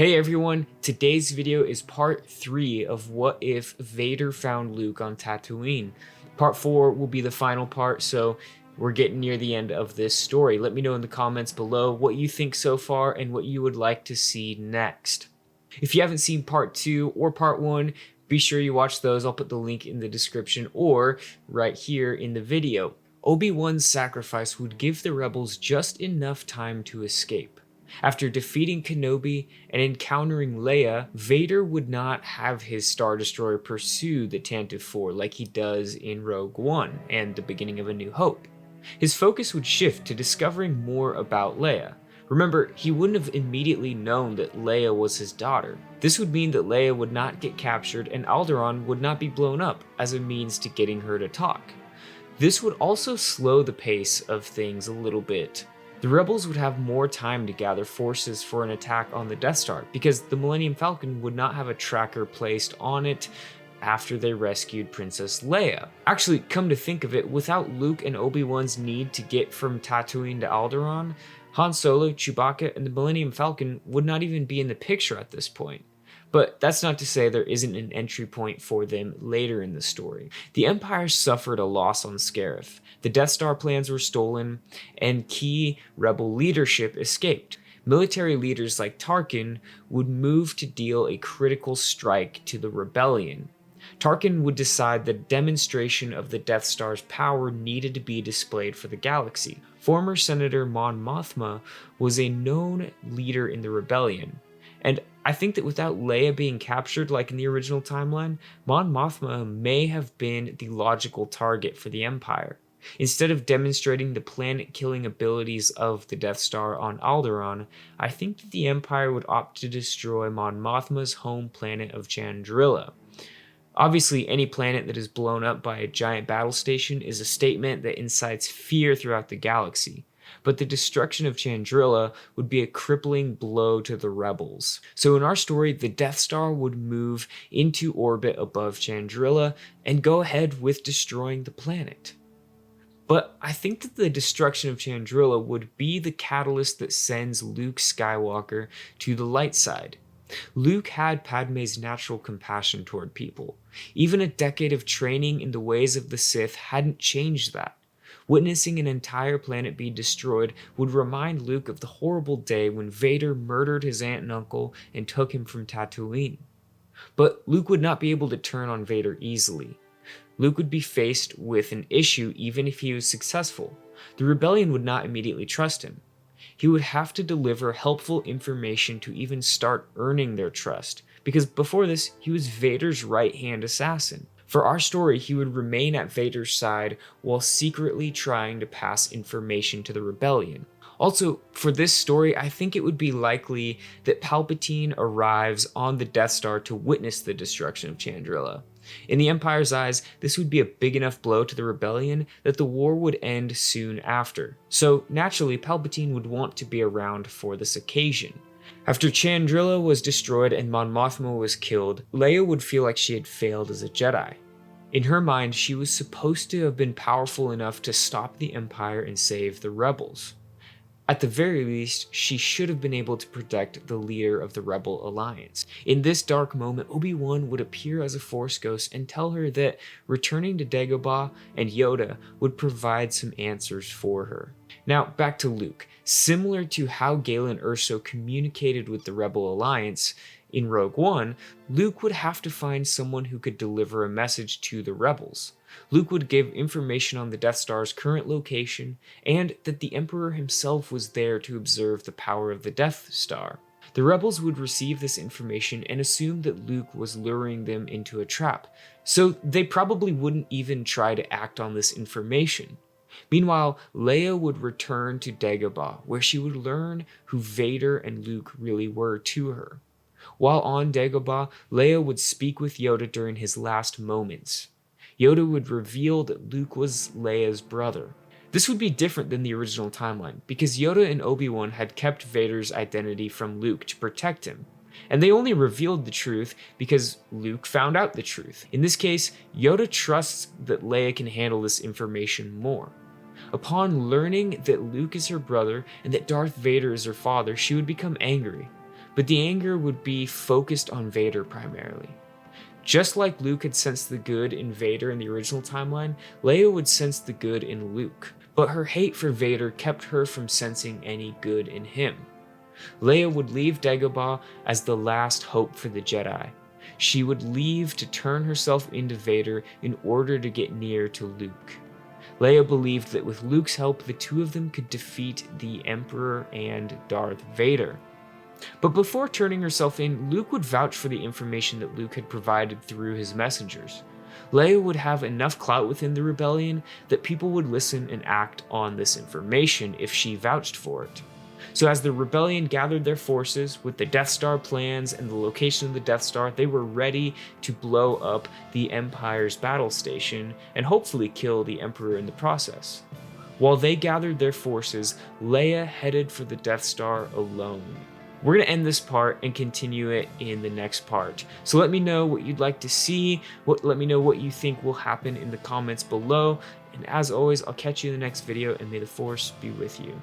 Hey everyone, today's video is part 3 of What If Vader Found Luke on Tatooine. Part 4 will be the final part, so we're getting near the end of this story. Let me know in the comments below what you think so far and what you would like to see next. If you haven't seen part 2 or part 1, be sure you watch those. I'll put the link in the description or right here in the video. Obi-Wan's sacrifice would give the rebels just enough time to escape. After defeating Kenobi and encountering Leia, Vader would not have his Star Destroyer pursue the Tantive 4 like he does in Rogue One and the beginning of A New Hope. His focus would shift to discovering more about Leia. Remember, he wouldn't have immediately known that Leia was his daughter. This would mean that Leia would not get captured and Alderaan would not be blown up as a means to getting her to talk. This would also slow the pace of things a little bit. The rebels would have more time to gather forces for an attack on the Death Star because the Millennium Falcon would not have a tracker placed on it after they rescued Princess Leia. Actually, come to think of it, without Luke and Obi-Wan's need to get from Tatooine to Alderaan, Han Solo, Chewbacca, and the Millennium Falcon would not even be in the picture at this point. But that's not to say there isn't an entry point for them later in the story. The Empire suffered a loss on Scarif. The Death Star plans were stolen, and key rebel leadership escaped. Military leaders like Tarkin would move to deal a critical strike to the rebellion. Tarkin would decide that a demonstration of the Death Star's power needed to be displayed for the galaxy. Former Senator Mon Mothma was a known leader in the rebellion, and I think that without Leia being captured like in the original timeline, Mon Mothma may have been the logical target for the Empire. Instead of demonstrating the planet-killing abilities of the Death Star on Alderaan, I think that the Empire would opt to destroy Mon Mothma's home planet of Chandrila. Obviously, any planet that is blown up by a giant battle station is a statement that incites fear throughout the galaxy. But the destruction of Chandrila would be a crippling blow to the rebels. So in our story, the Death Star would move into orbit above Chandrila and go ahead with destroying the planet. But I think that the destruction of Chandrila would be the catalyst that sends Luke Skywalker to the light side. Luke had Padme's natural compassion toward people. Even a decade of training in the ways of the Sith hadn't changed that. Witnessing an entire planet be destroyed would remind Luke of the horrible day when Vader murdered his aunt and uncle and took him from Tatooine. But Luke would not be able to turn on Vader easily. Luke would be faced with an issue even if he was successful. The rebellion would not immediately trust him. He would have to deliver helpful information to even start earning their trust, because before this, he was Vader's right-hand assassin. For our story, he would remain at Vader's side while secretly trying to pass information to the rebellion. Also, for this story, I think it would be likely that Palpatine arrives on the Death Star to witness the destruction of Chandrila. In the Empire's eyes, this would be a big enough blow to the rebellion that the war would end soon after. So naturally, Palpatine would want to be around for this occasion. After Chandrila was destroyed and Mon Mothma was killed, Leia would feel like she had failed as a Jedi. In her mind, she was supposed to have been powerful enough to stop the Empire and save the rebels. At the very least, she should have been able to protect the leader of the Rebel Alliance. In this dark moment, Obi-Wan would appear as a Force ghost and tell her that returning to Dagobah and Yoda would provide some answers for her. Now, back to Luke. Similar to how Galen Erso communicated with the Rebel Alliance in Rogue One, Luke would have to find someone who could deliver a message to the rebels. Luke would give information on the Death Star's current location and that the Emperor himself was there to observe the power of the Death Star. The rebels would receive this information and assume that Luke was luring them into a trap, so they probably wouldn't even try to act on this information. Meanwhile, Leia would return to Dagobah, where she would learn who Vader and Luke really were to her. While on Dagobah, Leia would speak with Yoda during his last moments. Yoda would reveal that Luke was Leia's brother. This would be different than the original timeline, because Yoda and Obi-Wan had kept Vader's identity from Luke to protect him, and they only revealed the truth because Luke found out the truth. In this case, Yoda trusts that Leia can handle this information more. Upon learning that Luke is her brother and that Darth Vader is her father, she would become angry. but the anger would be focused on Vader primarily. Just like Luke had sensed the good in Vader in the original timeline, Leia would sense the good in Luke, but her hate for Vader kept her from sensing any good in him. Leia would leave Dagobah as the last hope for the Jedi. She would leave to turn herself into Vader in order to get near to Luke. Leia believed that with Luke's help, the two of them could defeat the Emperor and Darth Vader. But before turning herself in, Luke would vouch for the information that Luke had provided through his messengers. Leia would have enough clout within the rebellion that people would listen and act on this information if she vouched for it. So as the rebellion gathered their forces with the Death Star plans and the location of the Death Star, they were ready to blow up the Empire's battle station and hopefully kill the Emperor in the process. While they gathered their forces, Leia headed for the Death Star alone. We're going to end this part and continue it in the next part. So let me know what you'd like to see. Let me know what you think will happen in the comments below. And as always, I'll catch you in the next video, and may the Force be with you.